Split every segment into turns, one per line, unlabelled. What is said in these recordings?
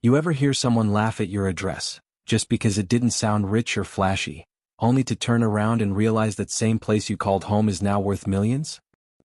You ever hear someone laugh at your address, just because it didn't sound rich or flashy, only to turn around and realize that same place you called home is now worth millions?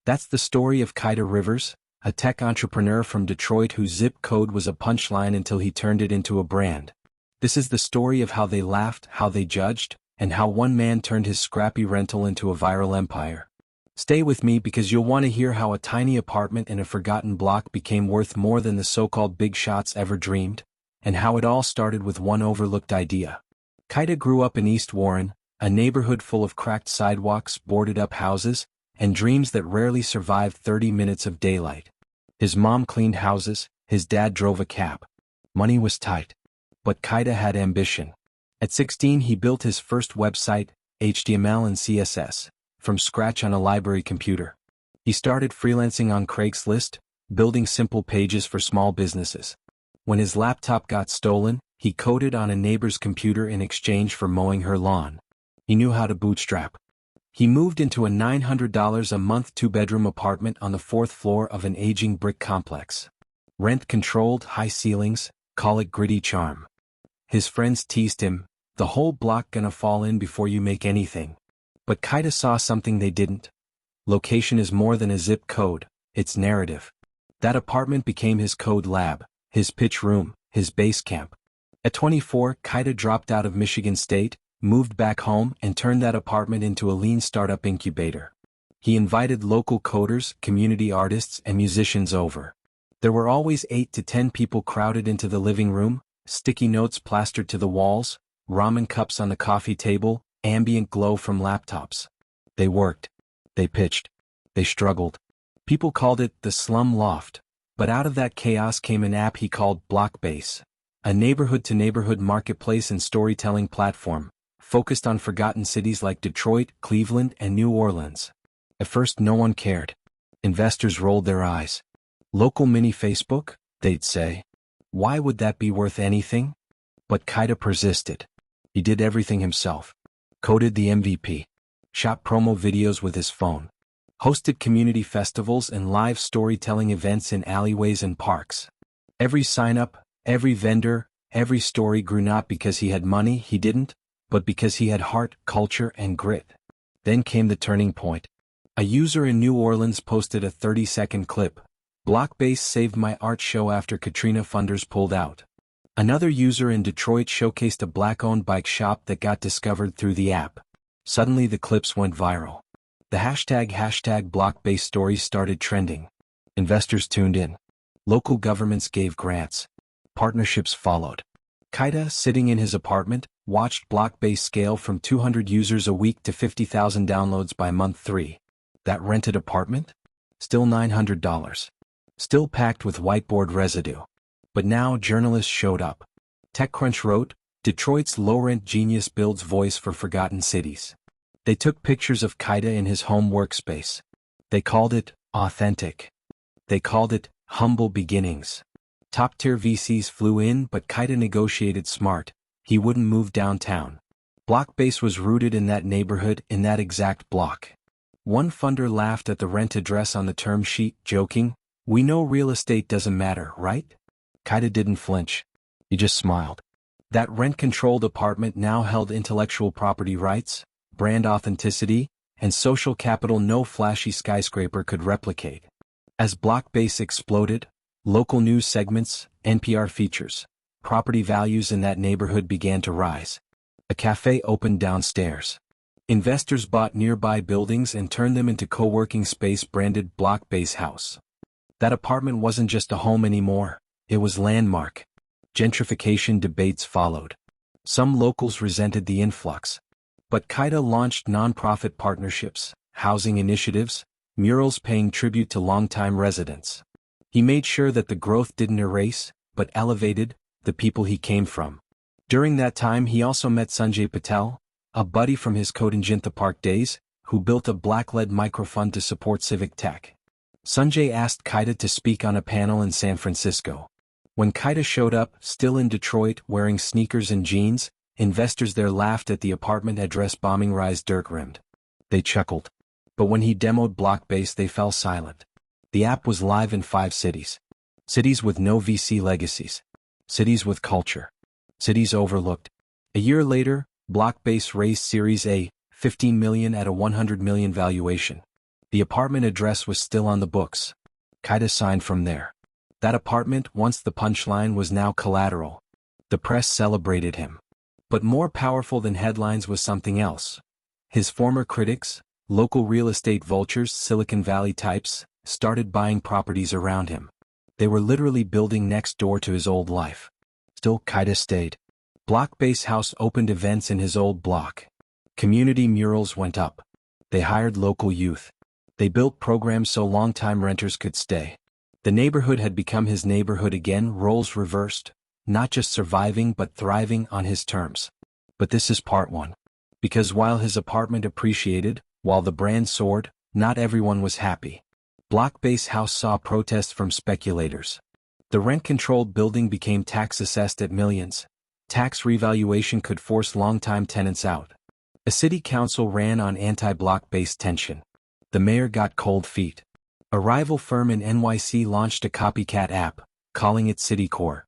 That's the story of Kaita Rivers, a tech entrepreneur from Detroit whose zip code was a punchline until he turned it into a brand. This is the story of how they laughed, how they judged, and how one man turned his scrappy rental into a viral empire. Stay with me because you'll want to hear how a tiny apartment in a forgotten block became worth more than the so-called big shots ever dreamed, and how it all started with one overlooked idea. Kaita grew up in East Warren, a neighborhood full of cracked sidewalks, boarded-up houses, and dreams that rarely survived 30 minutes of daylight. His mom cleaned houses, his dad drove a cab. Money was tight. But Kaita had ambition. At 16 he built his first website, HTML and CSS, from scratch on a library computer. He started freelancing on Craigslist, building simple pages for small businesses. When his laptop got stolen, he coded on a neighbor's computer in exchange for mowing her lawn. He knew how to bootstrap. He moved into a $900 a month two-bedroom apartment on the 4th floor of an aging brick complex. Rent-controlled, high ceilings, call it gritty charm. His friends teased him, "The whole block gonna fall in before you make anything." But Kaita saw something they didn't. Location is more than a zip code, it's narrative. That apartment became his code lab, his pitch room, his base camp. At 24, Kaita dropped out of Michigan State, moved back home and turned that apartment into a lean startup incubator. He invited local coders, community artists, and musicians over. There were always 8 to 10 people crowded into the living room, sticky notes plastered to the walls, ramen cups on the coffee table, ambient glow from laptops. They worked. They pitched. They struggled. People called it the slum loft, but out of that chaos came an app he called BlockBase, a neighborhood-to-neighborhood marketplace and storytelling platform, focused on forgotten cities like Detroit, Cleveland, and New Orleans. At first no one cared. Investors rolled their eyes. Local mini Facebook, they'd say. Why would that be worth anything? But Kaita persisted. He did everything himself. Coded the MVP. Shot promo videos with his phone. Hosted community festivals and live storytelling events in alleyways and parks. Every sign-up, every vendor, every story grew not because he had money, he didn't, but because he had heart, culture, and grit. Then came the turning point. A user in New Orleans posted a 30-second clip. "BlockBase saved my art show after Katrina funders pulled out." Another user in Detroit showcased a black-owned bike shop that got discovered through the app. Suddenly the clips went viral. The hashtag BlockBase stories started trending. Investors tuned in. Local governments gave grants. Partnerships followed. Kaita, sitting in his apartment, watched BlockBase scale from 200 users a week to 50,000 downloads by month 3. That rented apartment? Still $900. Still packed with whiteboard residue. But now journalists showed up. TechCrunch wrote, "Detroit's low-rent genius builds voice for forgotten cities." They took pictures of Kaita in his home workspace. They called it authentic. They called it humble beginnings. Top-tier VCs flew in, but Kaita negotiated smart. He wouldn't move downtown. BlockBase was rooted in that neighborhood, in that exact block. One funder laughed at the rent address on the term sheet, joking, "We know real estate doesn't matter, right?" Kaita didn't flinch. He just smiled. That rent-controlled apartment now held intellectual property rights, brand authenticity, and social capital no flashy skyscraper could replicate. As BlockBase exploded, local news segments, NPR features, property values in that neighborhood began to rise. A cafe opened downstairs. Investors bought nearby buildings and turned them into co-working space branded BlockBase House. That apartment wasn't just a home anymore, it was landmark. Gentrification debates followed. Some locals resented the influx. But Kaita launched nonprofit partnerships, housing initiatives, murals paying tribute to longtime residents. He made sure that the growth didn't erase, but elevated, the people he came from. During that time he also met Sanjay Patel, a buddy from his Code-in-Jintha Park days, who built a black-led microfund to support civic tech. Sanjay asked Kaita to speak on a panel in San Francisco. When Kaita showed up, still in Detroit, wearing sneakers and jeans, investors there laughed at the apartment address bombing rise dirt-rimmed. They chuckled. But when he demoed BlockBase they fell silent. The app was live in 5 cities. Cities with no VC legacies. cities with culture. Cities overlooked. A year later, BlockBase raised Series A, 15 million at a 100 million valuation. The apartment address was still on the books. Kaita signed from there. That apartment, once the punchline, was now collateral. The press celebrated him. But more powerful than headlines was something else. His former critics, local real estate vultures, Silicon Valley types, started buying properties around him. They were literally building next door to his old life. Still, Kaita stayed. BlockBase House opened events in his old block. Community murals went up. They hired local youth. They built programs so long-time renters could stay. The neighborhood had become his neighborhood again, roles reversed, not just surviving but thriving on his terms. But this is part one. Because while his apartment appreciated, while the brand soared, not everyone was happy. BlockBase House saw protests from speculators. The rent-controlled building became tax-assessed at millions. Tax revaluation could force long-time tenants out. A city council ran on anti-BlockBase tension. The mayor got cold feet. A rival firm in NYC launched a copycat app, calling it Citicore.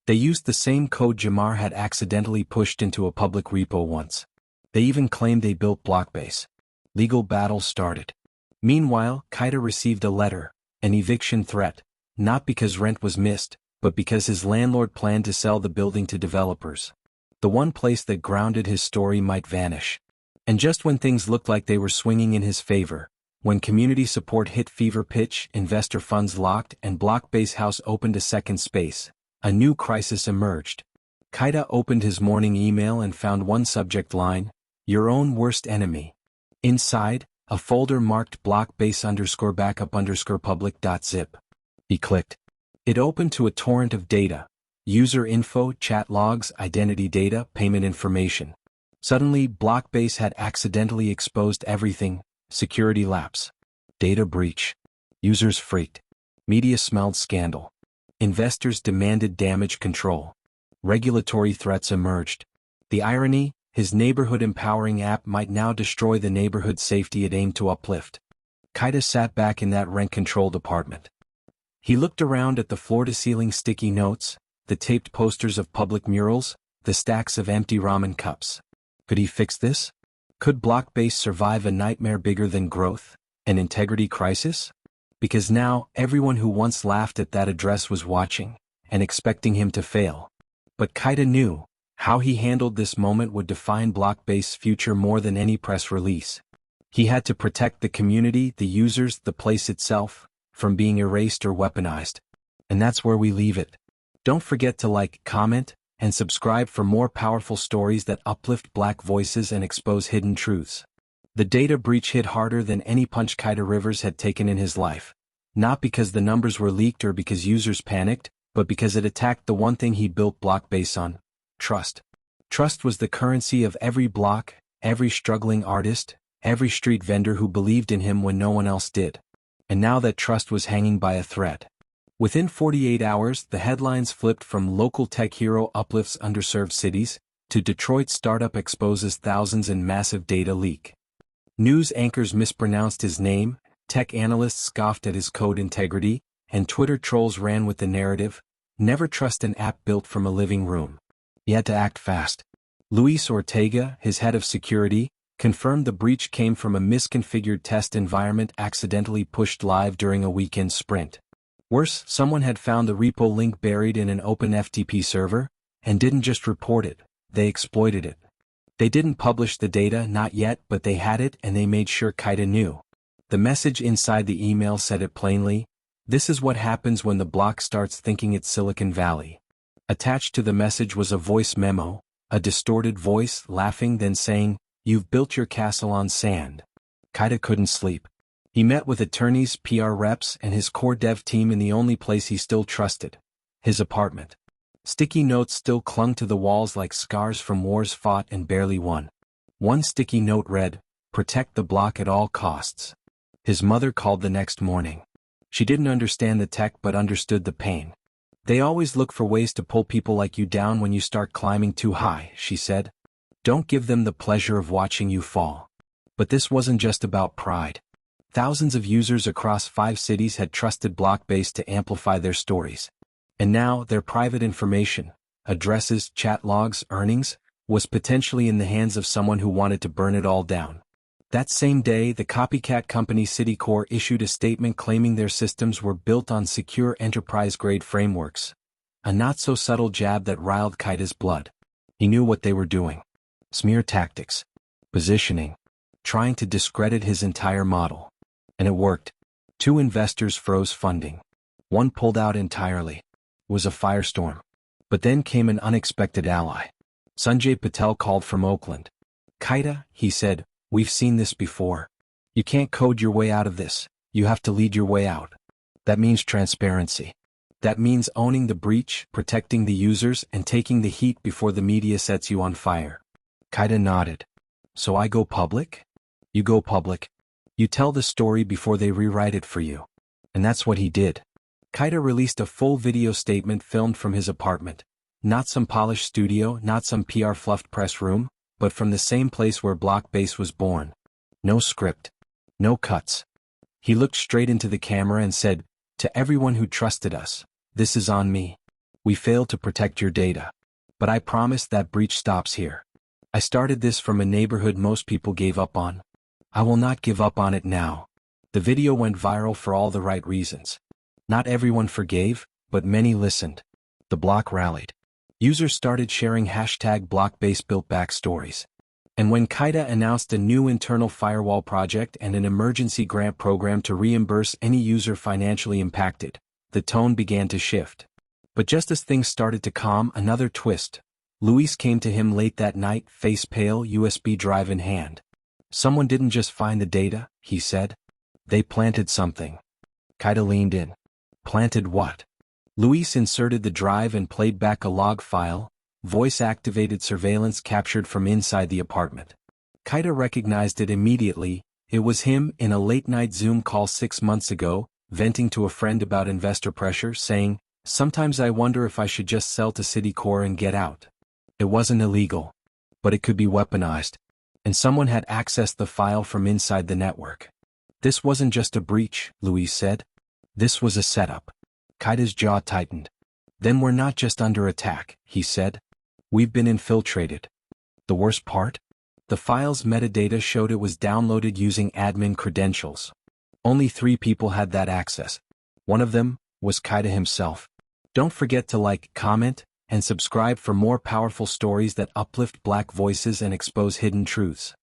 They used the same code Jamar had accidentally pushed into a public repo once. They even claimed they built BlockBase. Legal battles started. Meanwhile, Kaita received a letter, an eviction threat, not because rent was missed, but because his landlord planned to sell the building to developers. The one place that grounded his story might vanish. And just when things looked like they were swinging in his favor, when community support hit fever pitch, investor funds locked, and BlockBase House opened a second space, a new crisis emerged. Kaita opened his morning email and found one subject line: your own worst enemy. Inside, a folder marked blockbase_backup_public.zip. He clicked. It opened to a torrent of data: user info, chat logs, identity data, payment information. Suddenly, BlockBase had accidentally exposed everything: security lapse, data breach. Users freaked. Media smelled scandal. Investors demanded damage control. Regulatory threats emerged. The irony: his neighborhood empowering app might now destroy the neighborhood safety it aimed to uplift. Kaita sat back in that rent-controlled apartment. He looked around at the floor-to-ceiling sticky notes, the taped posters of public murals, the stacks of empty ramen cups. Could he fix this? Could BlockBase survive a nightmare bigger than growth, an integrity crisis? Because now, everyone who once laughed at that address was watching, and expecting him to fail. But Kaita knew, how he handled this moment would define BlockBase's future more than any press release. He had to protect the community, the users, the place itself, from being erased or weaponized. And that's where we leave it. Don't forget to like, comment, and subscribe for more powerful stories that uplift Black voices and expose hidden truths. The data breach hit harder than any punch Kaita Rivers had taken in his life. Not because the numbers were leaked or because users panicked, but because it attacked the one thing he built BlockBase on: trust. Trust was the currency of every block, every struggling artist, every street vendor who believed in him when no one else did. And now that trust was hanging by a thread. Within 48 hours, the headlines flipped from local tech hero uplifts underserved cities, to Detroit startup exposes thousands in massive data leak. News anchors mispronounced his name, tech analysts scoffed at his code integrity, and Twitter trolls ran with the narrative: never trust an app built from a living room. He had to act fast. Luis Ortega, his head of security, confirmed the breach came from a misconfigured test environment accidentally pushed live during a weekend sprint. Worse, someone had found the repo link buried in an open FTP server, and didn't just report it, they exploited it. They didn't publish the data, not yet, but they had it, and they made sure Kaita knew. The message inside the email said it plainly: this is what happens when the block starts thinking it's Silicon Valley. Attached to the message was a voice memo, a distorted voice laughing then saying, "You've built your castle on sand." Kaita couldn't sleep. He met with attorneys, PR reps, and his core dev team in the only place he still trusted: his apartment. Sticky notes still clung to the walls like scars from wars fought and barely won. One sticky note read, "Protect the block at all costs." His mother called the next morning. She didn't understand the tech but understood the pain. "They always look for ways to pull people like you down when you start climbing too high," she said. "Don't give them the pleasure of watching you fall." But this wasn't just about pride. Thousands of users across 5 cities had trusted BlockBase to amplify their stories. And now, their private information, addresses, chat logs, earnings, was potentially in the hands of someone who wanted to burn it all down. That same day, the copycat company Citicorp issued a statement claiming their systems were built on secure enterprise-grade frameworks. A not-so-subtle jab that riled Kaita's blood. He knew what they were doing. Smear tactics. Positioning. Trying to discredit his entire model. And it worked. 2 investors froze funding. 1 pulled out entirely. It was a firestorm. But then came an unexpected ally. Sanjay Patel called from Oakland. Kaita, he said, we've seen this before. You can't code your way out of this, you have to lead your way out. That means transparency. That means owning the breach, protecting the users, and taking the heat before the media sets you on fire. Kaita nodded. So I go public? You go public. You tell the story before they rewrite it for you. And that's what he did. Kaita released a full video statement filmed from his apartment. Not some polished studio, not some PR-fluffed press room, but from the same place where BlockBase was born. No script. No cuts. He looked straight into the camera and said, to everyone who trusted us, this is on me. We failed to protect your data. But I promise that breach stops here. I started this from a neighborhood most people gave up on. I will not give up on it now. The video went viral for all the right reasons. Not everyone forgave, but many listened. The block rallied. Users started sharing #BlockBase built back stories. And when Kaita announced a new internal firewall project and an emergency grant program to reimburse any user financially impacted, the tone began to shift. But just as things started to calm, another twist. Luis came to him late that night, face pale, USB drive in hand. Someone didn't just find the data, he said. They planted something. Kaita leaned in. Planted what? Luis inserted the drive and played back a log file, voice-activated surveillance captured from inside the apartment. Kaita recognized it immediately. It was him in a late-night Zoom call 6 months ago, venting to a friend about investor pressure, saying, sometimes I wonder if I should just sell to Citicorp and get out. It wasn't illegal. But it could be weaponized. And someone had accessed the file from inside the network. This wasn't just a breach, Luis said. This was a setup. Kaita's jaw tightened. Then we're not just under attack, he said. We've been infiltrated. The worst part? The file's metadata showed it was downloaded using admin credentials. Only 3 people had that access. One of them was Kaita himself. Don't forget to like, comment, and subscribe for more powerful stories that uplift Black voices and expose hidden truths.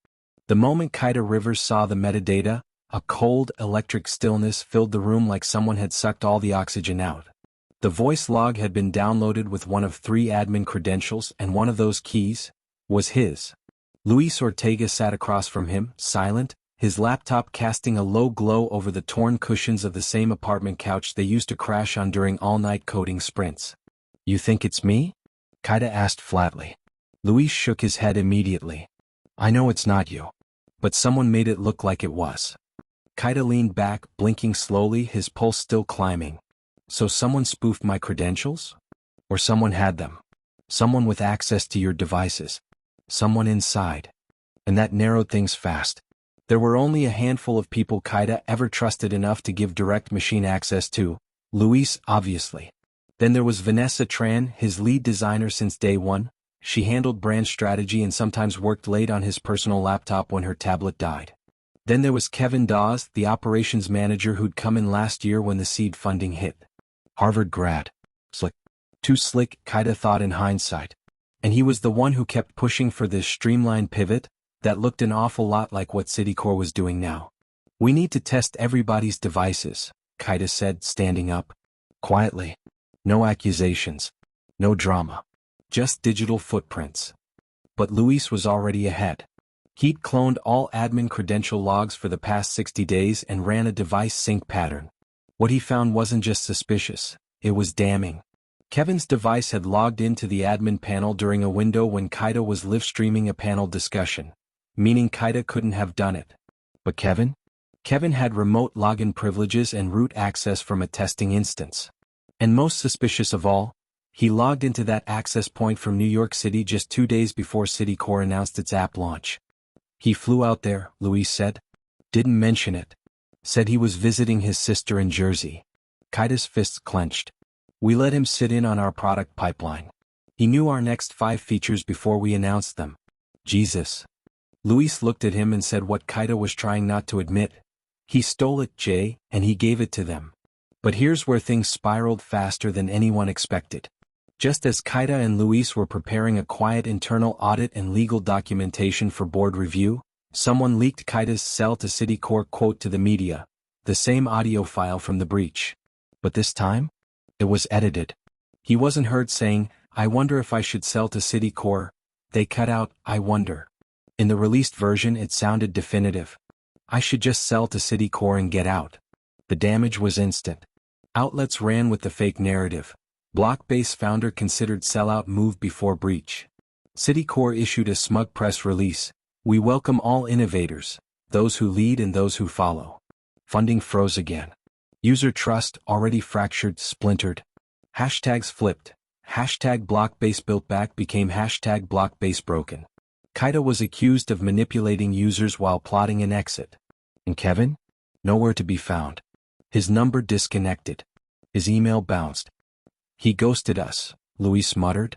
The moment Kaita Rivers saw the metadata, a cold, electric stillness filled the room like someone had sucked all the oxygen out. The voice log had been downloaded with one of 3 admin credentials, and one of those keys was his. Luis Ortega sat across from him, silent, his laptop casting a low glow over the torn cushions of the same apartment couch they used to crash on during all-night coding sprints. You think it's me? Kaita asked flatly. Luis shook his head immediately. I know it's not you. But someone made it look like it was. Kaita leaned back, blinking slowly, his pulse still climbing. So someone spoofed my credentials? Or someone had them? Someone with access to your devices? Someone inside? And that narrowed things fast. There were only a handful of people Kaita ever trusted enough to give direct machine access to. Luis, obviously. Then there was Vanessa Tran, his lead designer since day one. She handled brand strategy and sometimes worked late on his personal laptop when her tablet died. Then there was Kevin Dawes, the operations manager who'd come in last year when the seed funding hit. Harvard grad. Slick. Too slick, Kaita thought in hindsight. And he was the one who kept pushing for this streamlined pivot that looked an awful lot like what Citicorp was doing now. We need to test everybody's devices, Kaita said, standing up. Quietly. No accusations. No drama. Just digital footprints. But Luis was already ahead. He'd cloned all admin credential logs for the past 60 days and ran a device sync pattern. What he found wasn't just suspicious, it was damning. Kevin's device had logged into the admin panel during a window when Kaita was live streaming a panel discussion, meaning Kaita couldn't have done it. But Kevin? Kevin had remote login privileges and root access from a testing instance. And most suspicious of all, he logged into that access point from New York City just 2 days before Citicorp announced its app launch. He flew out there, Luis said. Didn't mention it. Said he was visiting his sister in Jersey. Kaita's fists clenched. We let him sit in on our product pipeline. He knew our next 5 features before we announced them. Jesus. Luis looked at him and said what Kaita was trying not to admit. He stole it, Jay, and he gave it to them. But here's where things spiraled faster than anyone expected. Just as Kaita and Luis were preparing a quiet internal audit and legal documentation for board review, someone leaked Kaita's sell to Citicorp quote to the media, the same audio file from the breach. But this time, it was edited. He wasn't heard saying, "I wonder if I should sell to Citicorp." They cut out, "I wonder." In the released version it sounded definitive. "I should just sell to Citicorp and get out." The damage was instant. Outlets ran with the fake narrative. BlockBase founder considered sellout move before breach. Citicorp issued a smug press release. "We welcome all innovators, those who lead and those who follow." Funding froze again. User trust, already fractured, splintered. Hashtags flipped. Hashtag BlockBase built back became hashtag BlockBase broken. Kaita was accused of manipulating users while plotting an exit. And Kevin? Nowhere to be found. His number disconnected. His email bounced. "He ghosted us," Luis muttered.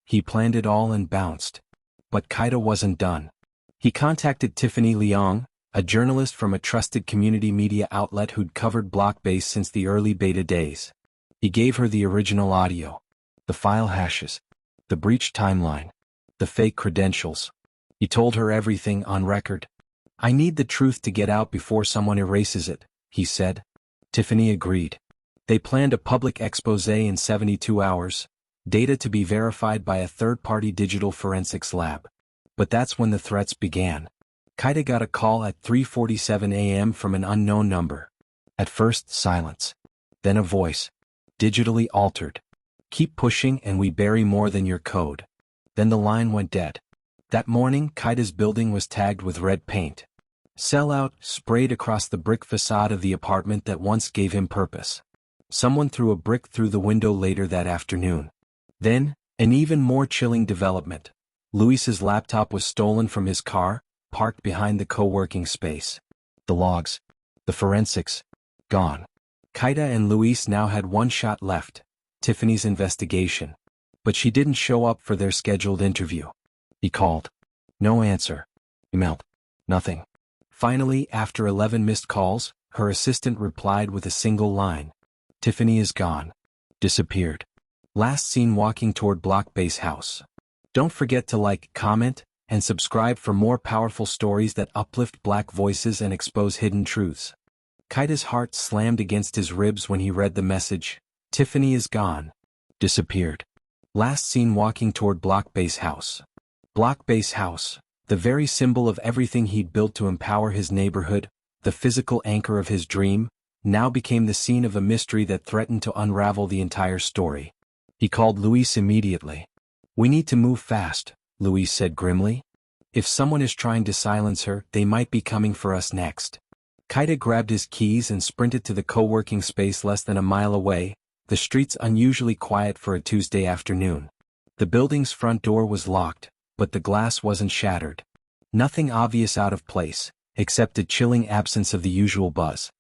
"He planned it all and bounced." But Kaita wasn't done. He contacted Tiffany Leong, a journalist from a trusted community media outlet who'd covered BlockBase since the early beta days. He gave her the original audio. The file hashes. The breach timeline. The fake credentials. He told her everything on record. "I need the truth to get out before someone erases it," he said. Tiffany agreed. They planned a public expose in 72 hours, data to be verified by a third-party digital forensics lab. But that's when the threats began. Kaita got a call at 3:47 a.m. from an unknown number. At first, silence. Then a voice. Digitally altered. "Keep pushing and we bury more than your code." Then the line went dead. That morning, Kaita's building was tagged with red paint. Sellout sprayed across the brick facade of the apartment that once gave him purpose. Someone threw a brick through the window later that afternoon. Then, an even more chilling development. Luis's laptop was stolen from his car, parked behind the co-working space. The logs. The forensics. Gone. Kaita and Luis now had one shot left. Tiffany's investigation. But she didn't show up for their scheduled interview. He called. No answer. Emailed. Nothing. Finally, after 11 missed calls, her assistant replied with a single line. "Tiffany is gone. Disappeared. Last seen walking toward BlockBase house." Don't forget to like, comment, and subscribe for more powerful stories that uplift Black voices and expose hidden truths. Kaita's heart slammed against his ribs when he read the message. "Tiffany is gone. Disappeared. Last seen walking toward BlockBase house." BlockBase house, the very symbol of everything he'd built to empower his neighborhood, the physical anchor of his dream, now became the scene of a mystery that threatened to unravel the entire story. He called Luis immediately. "We need to move fast," Luis said grimly. "If someone is trying to silence her, they might be coming for us next." Kaita grabbed his keys and sprinted to the co-working space less than a mile away, the streets unusually quiet for a Tuesday afternoon. The building's front door was locked, but the glass wasn't shattered. Nothing obvious out of place, except a chilling absence of the usual buzz.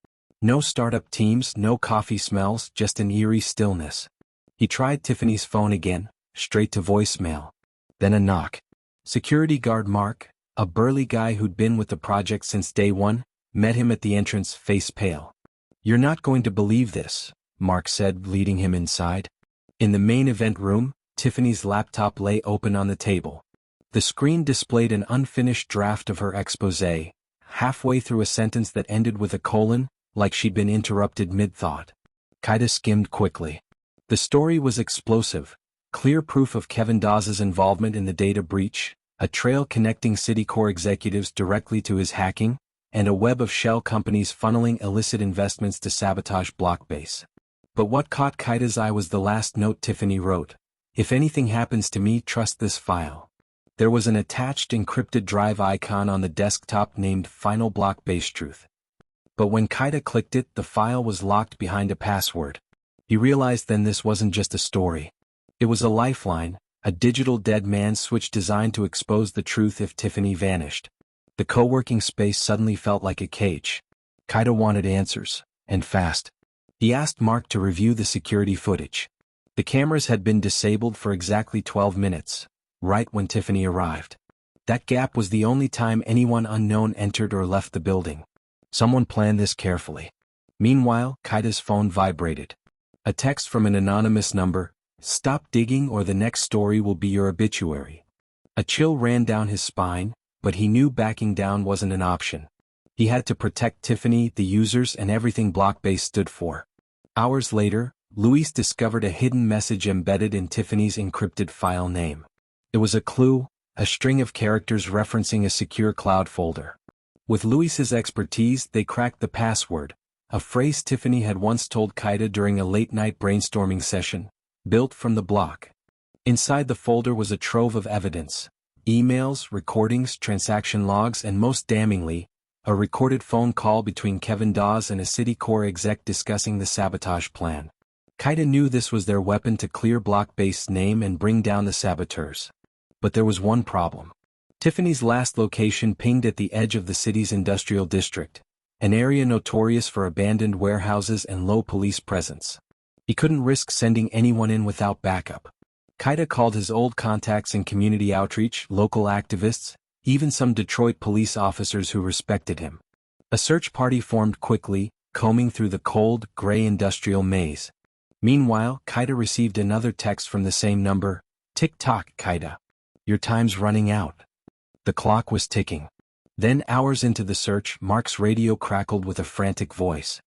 No startup teams, no coffee smells, just an eerie stillness. He tried Tiffany's phone again, straight to voicemail. Then a knock. Security guard Mark, a burly guy who'd been with the project since day one, met him at the entrance, face pale. "You're not going to believe this," Mark said, leading him inside. In the main event room, Tiffany's laptop lay open on the table. The screen displayed an unfinished draft of her exposé, halfway through a sentence that ended with a colon, like she'd been interrupted mid-thought. Kaita skimmed quickly. The story was explosive. Clear proof of Kevin Dawes' involvement in the data breach, a trail connecting Citicorp executives directly to his hacking, and a web of shell companies funneling illicit investments to sabotage BlockBase. But what caught Kaita's eye was the last note Tiffany wrote. "If anything happens to me, trust this file." There was an attached encrypted drive icon on the desktop named Final BlockBase Truth. But when Kaita clicked it, the file was locked behind a password. He realized then this wasn't just a story. It was a lifeline, a digital dead man's switch designed to expose the truth if Tiffany vanished. The co-working space suddenly felt like a cage. Kaita wanted answers, and fast. He asked Mark to review the security footage. The cameras had been disabled for exactly 12 minutes, right when Tiffany arrived. That gap was the only time anyone unknown entered or left the building. Someone planned this carefully. Meanwhile, Kaita's phone vibrated. A text from an anonymous number: "Stop digging or the next story will be your obituary." A chill ran down his spine, but he knew backing down wasn't an option. He had to protect Tiffany, the users, and everything BlockBase stood for. Hours later, Luis discovered a hidden message embedded in Tiffany's encrypted file name. It was a clue, a string of characters referencing a secure cloud folder. With Luis's expertise, they cracked the password, a phrase Tiffany had once told Kaita during a late-night brainstorming session, built from the block. Inside the folder was a trove of evidence: emails, recordings, transaction logs, and most damningly, a recorded phone call between Kevin Dawes and a Citicorp exec discussing the sabotage plan. Kaita knew this was their weapon to clear BlockBase's name and bring down the saboteurs. But there was one problem. Tiffany's last location pinged at the edge of the city's industrial district, an area notorious for abandoned warehouses and low police presence. He couldn't risk sending anyone in without backup. Kaita called his old contacts in community outreach, local activists, even some Detroit police officers who respected him. A search party formed quickly, combing through the cold, gray industrial maze. Meanwhile, Kaita received another text from the same number: "Tick-tock, Kaita. Your time's running out." The clock was ticking. Then, hours into the search, Mark's radio crackled with a frantic voice.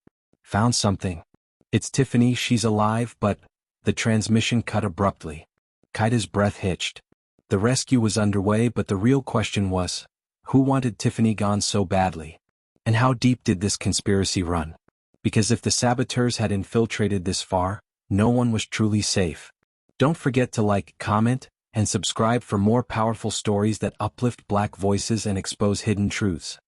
"Found something. It's Tiffany, she's alive, but..." The transmission cut abruptly. Kaita's breath hitched. The rescue was underway, but the real question was, who wanted Tiffany gone so badly? And how deep did this conspiracy run? Because if the saboteurs had infiltrated this far, no one was truly safe. Don't forget to like, comment, and subscribe for more powerful stories that uplift Black voices and expose hidden truths.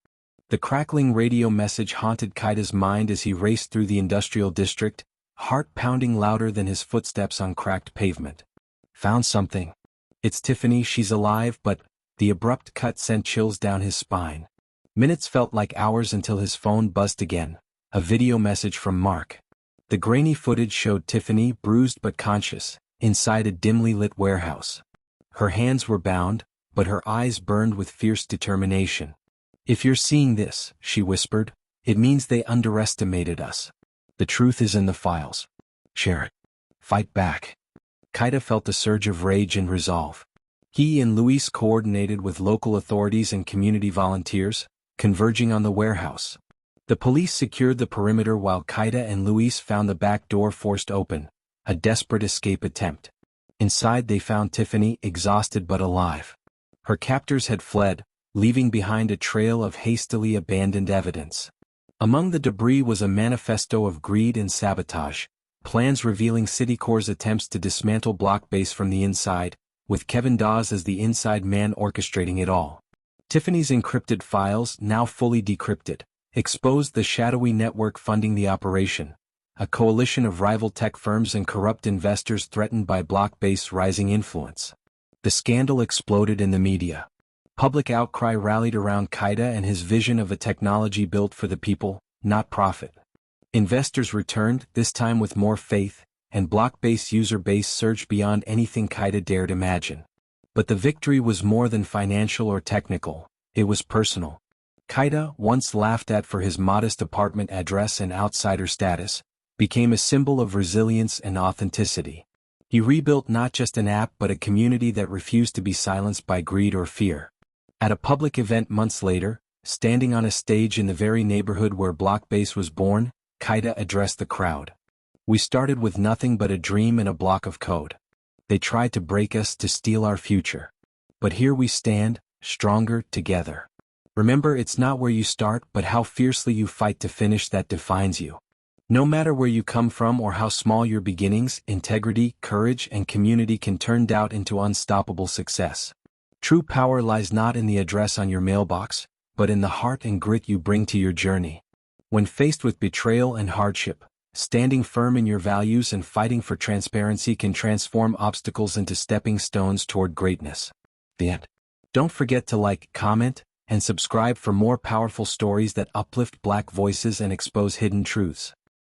The crackling radio message haunted Kaita's mind as he raced through the industrial district, heart pounding louder than his footsteps on cracked pavement. "Found something. It's Tiffany, she's alive, but..." The abrupt cut sent chills down his spine. Minutes felt like hours until his phone buzzed again, a video message from Mark. The grainy footage showed Tiffany, bruised but conscious, inside a dimly lit warehouse. Her hands were bound, but her eyes burned with fierce determination. "If you're seeing this," she whispered, "it means they underestimated us. The truth is in the files. Share it. Fight back." Kaita felt a surge of rage and resolve. He and Luis coordinated with local authorities and community volunteers, converging on the warehouse. The police secured the perimeter while Kaita and Luis found the back door forced open, a desperate escape attempt. Inside they found Tiffany, exhausted but alive. Her captors had fled, leaving behind a trail of hastily abandoned evidence. Among the debris was a manifesto of greed and sabotage, plans revealing Citicorp's attempts to dismantle BlockBase from the inside, with Kevin Dawes as the inside man orchestrating it all. Tiffany's encrypted files, now fully decrypted, exposed the shadowy network funding the operation, a coalition of rival tech firms and corrupt investors threatened by BlockBase's rising influence. The scandal exploded in the media. Public outcry rallied around Kaita and his vision of a technology built for the people, not profit. Investors returned, this time with more faith, and BlockBase user base surged beyond anything Kaita dared imagine. But the victory was more than financial or technical, it was personal. Kaita, once laughed at for his modest apartment address and outsider status, became a symbol of resilience and authenticity. He rebuilt not just an app but a community that refused to be silenced by greed or fear. At a public event months later, standing on a stage in the very neighborhood where BlockBase was born, Kaita addressed the crowd. "We started with nothing but a dream and a block of code. They tried to break us to steal our future. But here we stand, stronger together. Remember, it's not where you start but how fiercely you fight to finish that defines you. No matter where you come from or how small your beginnings, integrity, courage, and community can turn doubt into unstoppable success. True power lies not in the address on your mailbox, but in the heart and grit you bring to your journey. When faced with betrayal and hardship, standing firm in your values and fighting for transparency can transform obstacles into stepping stones toward greatness." The end. Don't forget to like, comment, and subscribe for more powerful stories that uplift Black voices and expose hidden truths.